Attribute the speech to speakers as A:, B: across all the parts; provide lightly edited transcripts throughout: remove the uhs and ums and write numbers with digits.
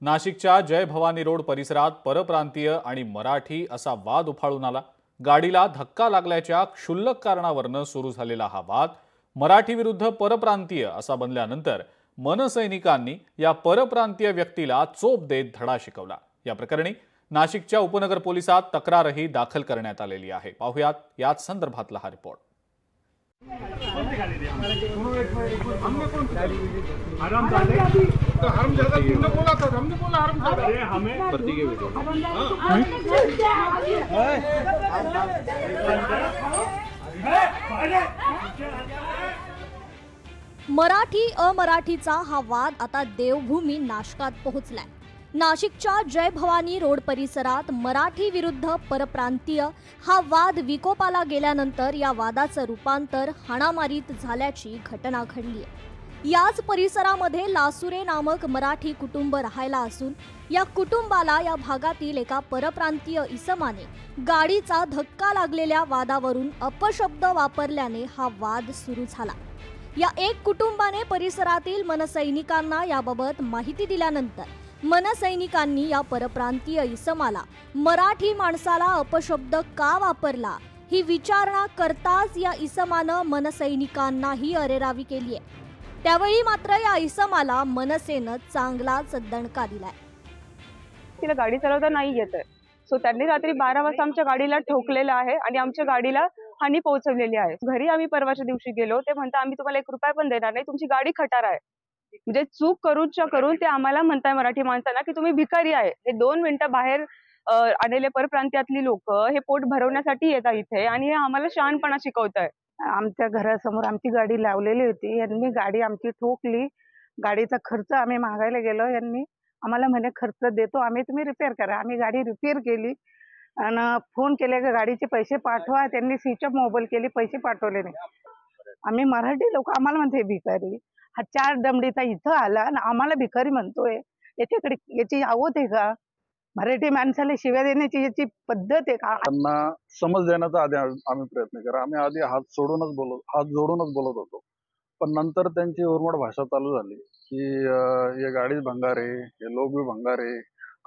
A: नाशिकच्या जय भवानी रोड परिसरात परप्रांतीय आणि मराठी असा वाद उफाळून आला। गाडीला धक्का लागल्याच्या क्षुल्लक कारणावरून सुरू झालेला हा वाद मराठी विरुद्ध परप्रांतीय असा बनल्यानंतर मनसैनिकांनी या परप्रांतीय व्यक्तीला चोप देत धडा शिकवला। या प्रकरणी नाशिकच्या उपनगर पोलिसात तक्रारही दाखल करण्यात आलेली आहे। पाहुयात याच संदर्भातला हा रिपोर्ट।
B: मराठी अमराठीचा हा वाद आता देवभूमी नाशकात पोहोचलाय। नाशिकच्या जय भवानी रोड परिसरात मराठी विरुद्ध परप्रांतीय हा वाद विकोपाला गेल्यानंतर या वादाचं रूपांतर हाणामारीत झाल्याची घटना घडली आहे। याच परिसरामध्ये लासुरे नामक मराठी कुटुंब राहायला असून या कुटुंबाला या भागातील एका परप्रांतीय इसमाने गाडीचा धक्का लागलेल्या वादावरून अपशब्द वापरल्याने हा वाद सुरू झाला। या एक कुटुंबाने परिसरातील मनसैनिकांना याबाबत माहिती दिल्यानंतर मनसैनिकांनी या परप्रांतीय इसमाला मराठी माणसाला अपशब्द का वापरला ही विचारणा करताच या इसमानं मनसैनिकांनाही अरेरावी केली आहे। त्यावेळी मात्र या इसमाला मनसेनं चांगलाच दणका दिलाय।
C: तिला गाडी चालवता नाही येत, सो त्यांनी रात्री 12 वाजता आमच्या गाडीला ठोकलेलं आहे आणि आमच्या गाडीला हानी पोहोचवलेली आहे। घरी आम्ही परवाच्या दिवशी गेलो, ते म्हणता आम्ही तुम्हाला 1 रुपया पण देणार नाही, तुमची गाडी खटार आहे। म्हणजे चूक करून ते आम्हाला म्हणताय मराठी माणसांना की तुम्ही भिकारी आहे। हे 2 मिनिटं बाहेर आलेले परप्रांत्यातली लोक हे पोट भरवण्यासाठी येतात इथे आणि आम्हाला शहाणपणा शिकवताय।
D: आमच्या घरासमोर आमची गाडी लावलेली होती, यांनी गाडी आमची ठोकली। गाडीचा खर्च आम्ही मागायला गेलो, यांनी आम्हाला म्हणे खर्च देतो आम्ही, तुम्ही रिपेअर करा। आम्ही गाडी रिपेअर केली आणि फोन केले की गाडीचे पैसे पाठवा, त्यांनी स्विच ऑफ मोबाईल केली, पैसे पाठवले नाही। आम्ही मराठी लोक, आम्हाला म्हणते भिकारी। हा 4 दमडीचा इथं आला आणि आम्हाला भिकारी म्हणतोय, याच्याकडे याची आवत आहे का? मराठी माणसाला शिव्या देण्याची याची पद्धत आहे का?
E: त्यांना समज देण्याचा आधी आम्ही प्रयत्न करा। आम्ही आधी हात जोडूनच बोलत होतो, पण नंतर त्यांची उर्मट भाषा चालू झाली की हे गाडीच भंगार आहे, हे लोक बी भंगार आहे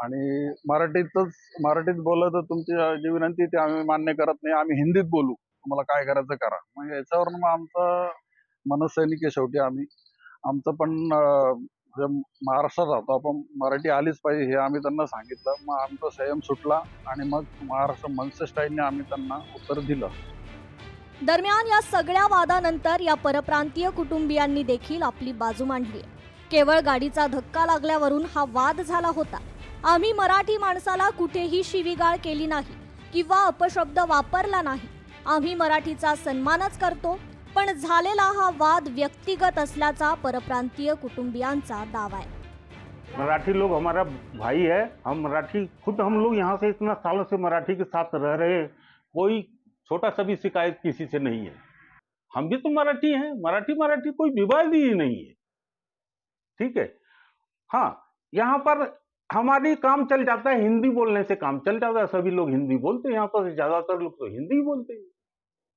E: आणि मराठीत बोललं तर तुमची जी विनंती ती आम्ही मान्य करत नाही, आम्ही हिंदीत बोलू, तुम्हाला काय करायचं करा। मग याच्यावरून मग आमचा मनसैनिक आहे, शेवटी आमचं पण महाराष्ट्रात राहतो आपण, मराठी आलीच पाहिजे हे आम्ही त्यांना सांगितलं। मग आमचा संयम सुटला आणि मग महाराष्ट्र मनसे स्टाईलने आम्ही त्यांना उत्तर दिलं।
B: दरम्यान या सगळ्या वादानंतर या परप्रांतीय कुटुंबियांनी देखील आपली बाजू मांडली। केवळ गाडीचा धक्का लागल्यावरून हा वाद झाला होता। आम्ही मराठी माणसाला कुठेही शिवीगाळ केली नाही किंवा अपशब्द वापरला नाही। आम्ही मराठीचा सन्मानच करतो, पण झालेला हा वाद व्यक्तिगत असल्याचा परप्रांतीय कुटुंबियांचा दावा आहे।
F: मराठी लोग हमारा भाई है, हम मराठी खुद हम लोग यहाँ से इतना सालों से मराठी के साथ रह रहे हैं, कोई छोटा सा भी शिकायत किसी से नहीं है। हम भी तो मराठी हैं, मराठी कोई विवाद ही नहीं है, ठीक है। हाँ, यहाँ पर हमारी काम चल जाता है, हिंदी बोलने से काम चल जाता है, सभी लोग हिंदी बोलते हैं, यहाँ पर ज्यादातर लोग तो हिंदी ही बोलते हैं।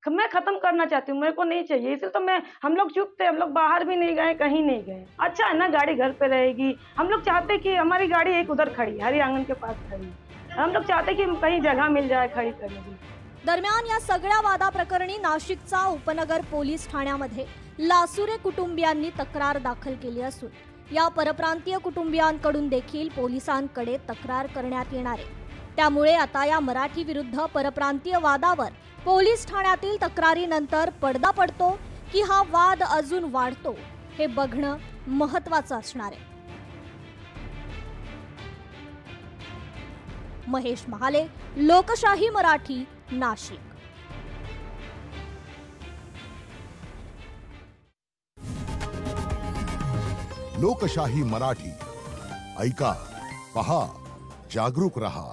C: मैं खत्म करना चाहती हूँ, मेरे को नहीं चाहिए, इसलिए तो हम लोग चुप थे, हम लोग बाहर भी नहीं गए, कहीं नहीं गए। अच्छा है ना, गाड़ी घर पे रहेगी। हम लोग चाहते कि हमारी गाड़ी एक उधर खड़ी, हरी आंगन के पास खड़ी, हम लोग चाहते कि कहीं जगह मिल जाए खड़ी करने की।
B: दरम्यान या सगळ्या वादाप्रकरणी नाशिकचा उपनगर पोलीस ठाण्यामध्ये लासुरे कुटुंबियांनी तक्रार दाखल केली असून या परप्रांतीय कुटुंबियांकडून देखील पोलिसांकडे तक्रार करण्यात येणार आहे। त्यामुळे आता या मराठी विरुद्ध परप्रांतीय वादावर पोलीस ठाण्यातील तक्रारीनंतर पडदा पडतो की हा वाद अजून वाढतो हे बघणं महत्त्वाचं असणार आहे। महेश महाले, लोकशाही मराठी, नाशिक।
G: लोकशाही मराठी ऐका, पहा, जागरूक रहा।